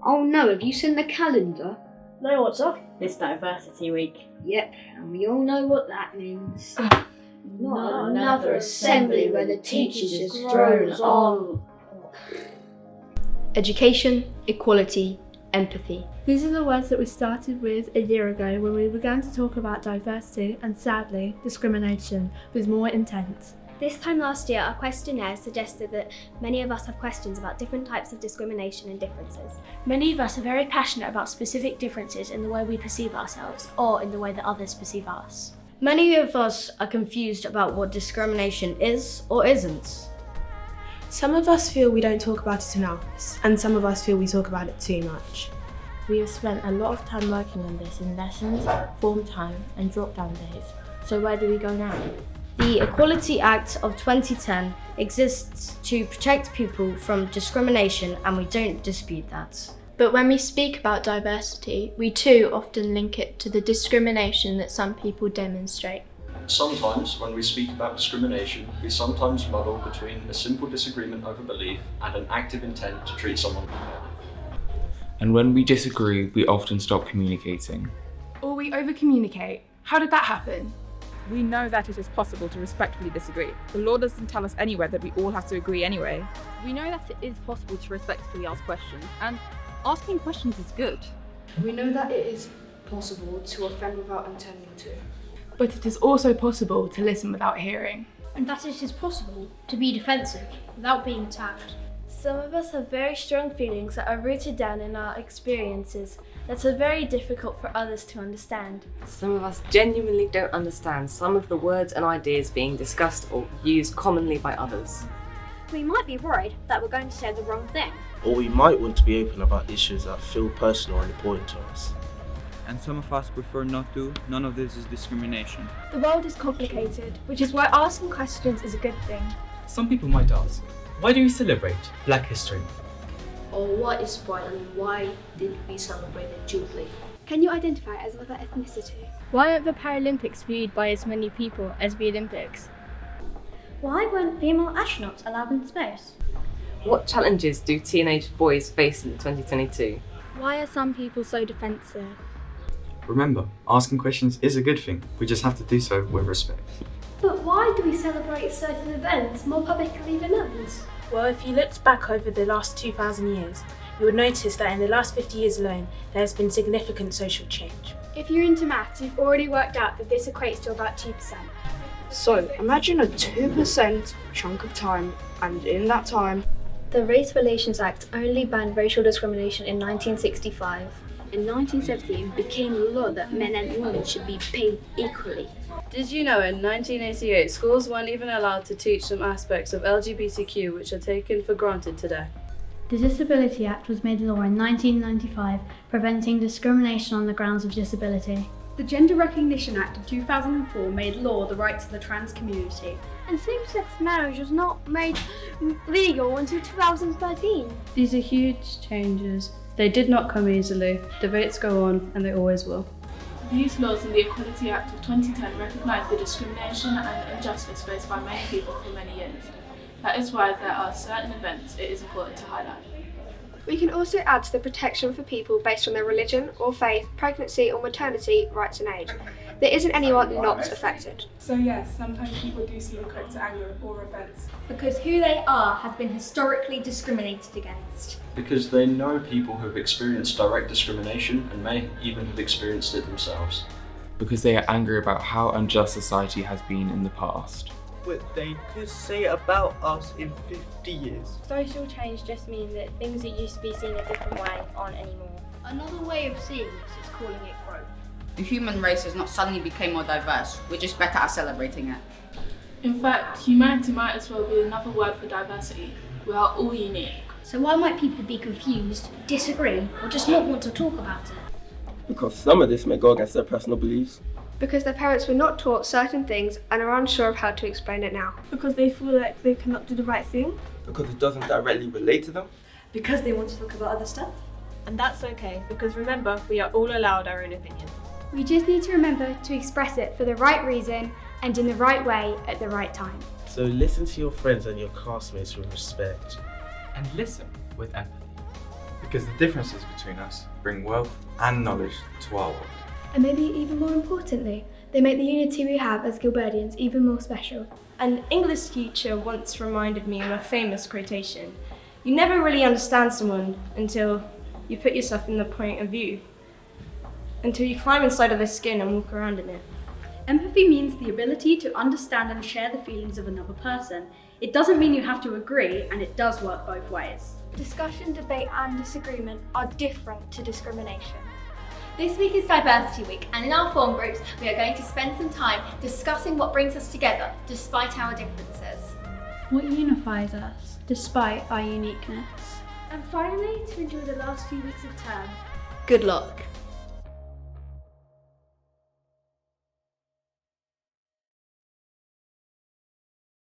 Oh no, have you seen the calendar? No, what's up? It's Diversity Week. Yep, and we all know what that means. Not another assembly where the teachers just drone on. Education, equality, empathy. These are the words that we started with a year ago when we began to talk about diversity and, sadly, discrimination with more intent. This time last year, our questionnaire suggested that many of us have questions about different types of discrimination and differences. Many of us are very passionate about specific differences in the way we perceive ourselves or in the way that others perceive us. Many of us are confused about what discrimination is or isn't. Some of us feel we don't talk about it enough, and some of us feel we talk about it too much. We have spent a lot of time working on this in lessons, form time and drop-down days. So where do we go now? The Equality Act of 2010 exists to protect people from discrimination, and we don't dispute that. But when we speak about diversity, we too often link it to the discrimination that some people demonstrate. Sometimes, when we speak about discrimination, we sometimes muddle between a simple disagreement over belief and an active intent to treat someone unfairly. And when we disagree, we often stop communicating. Or we over-communicate. How did that happen? We know that it is possible to respectfully disagree. The law doesn't tell us anywhere that we all have to agree anyway. We know that it is possible to respectfully ask questions, and asking questions is good. We know that it is possible to offend without intending to. But it is also possible to listen without hearing. And that it is possible to be defensive without being attacked. Some of us have very strong feelings that are rooted down in our experiences that are very difficult for others to understand. Some of us genuinely don't understand some of the words and ideas being discussed or used commonly by others. We might be worried that we're going to say the wrong thing. Or we might want to be open about issues that feel personal and important to us. And some of us prefer not to. None of this is discrimination. The world is complicated, which is why asking questions is a good thing. Some people might ask, why do we celebrate Black History? Or what is Pride and why did we celebrate the Jubilee? Can you identify as another ethnicity? Why aren't the Paralympics viewed by as many people as the Olympics? Why weren't female astronauts allowed in space? What challenges do teenage boys face in 2022? Why are some people so defensive? Remember, asking questions is a good thing. We just have to do so with respect. But why do we celebrate certain events more publicly than others? Well, if you looked back over the last 2,000 years, you would notice that in the last 50 years alone, there has been significant social change. If you're into maths, you've already worked out that this equates to about 2%. So imagine a 2% chunk of time, and in that time, the Race Relations Act only banned racial discrimination in 1965. In 1970, it became law that men and women should be paid equally. Did you know in 1988, schools weren't even allowed to teach some aspects of LGBTQ which are taken for granted today? The Disability Act was made law in 1995, preventing discrimination on the grounds of disability. The Gender Recognition Act of 2004 made law the rights of the trans community. And same-sex marriage was not made legal until 2013. These are huge changes. They did not come easily. Debates go on, and they always will. These laws and the Equality Act of 2010 recognise the discrimination and injustice faced by many people for many years. That is why there are certain events it is important to highlight. We can also add to the protection for people based on their religion or faith, pregnancy or maternity, rights and age. There isn't anyone not affected. So yes, sometimes people do seem quick to anger or offence. Because who they are has been historically discriminated against. Because they know people who have experienced direct discrimination and may even have experienced it themselves. Because they are angry about how unjust society has been in the past. But they could say about us in 50 years. Social change just means that things that used to be seen a different way aren't anymore. Another way of seeing this is calling it growth. The human race has not suddenly become more diverse, we're just better at celebrating it. In fact, humanity might as well be another word for diversity. We are all unique. So why might people be confused, disagree, or just not want to talk about it? Because some of this may go against their personal beliefs. Because their parents were not taught certain things and are unsure of how to explain it now. Because they feel like they cannot do the right thing. Because it doesn't directly relate to them. Because they want to talk about other stuff. And that's okay, because remember, we are all allowed our own opinion. We just need to remember to express it for the right reason and in the right way at the right time. So listen to your friends and your classmates with respect. And listen with empathy. because the differences between us bring wealth and knowledge to our world. And maybe even more importantly, they make the unity we have as Gilberdians even more special. An English teacher once reminded me of a famous quotation: "You never really understand someone until you put yourself in their point of view, until you climb inside of their skin and walk around in it." Empathy means the ability to understand and share the feelings of another person. It doesn't mean you have to agree, and it does work both ways. Discussion, debate, and disagreement are different to discrimination. This week is Diversity Week, and in our form groups we are going to spend some time discussing what brings us together despite our differences. What unifies us despite our uniqueness? And finally, to enjoy the last few weeks of term. Good luck.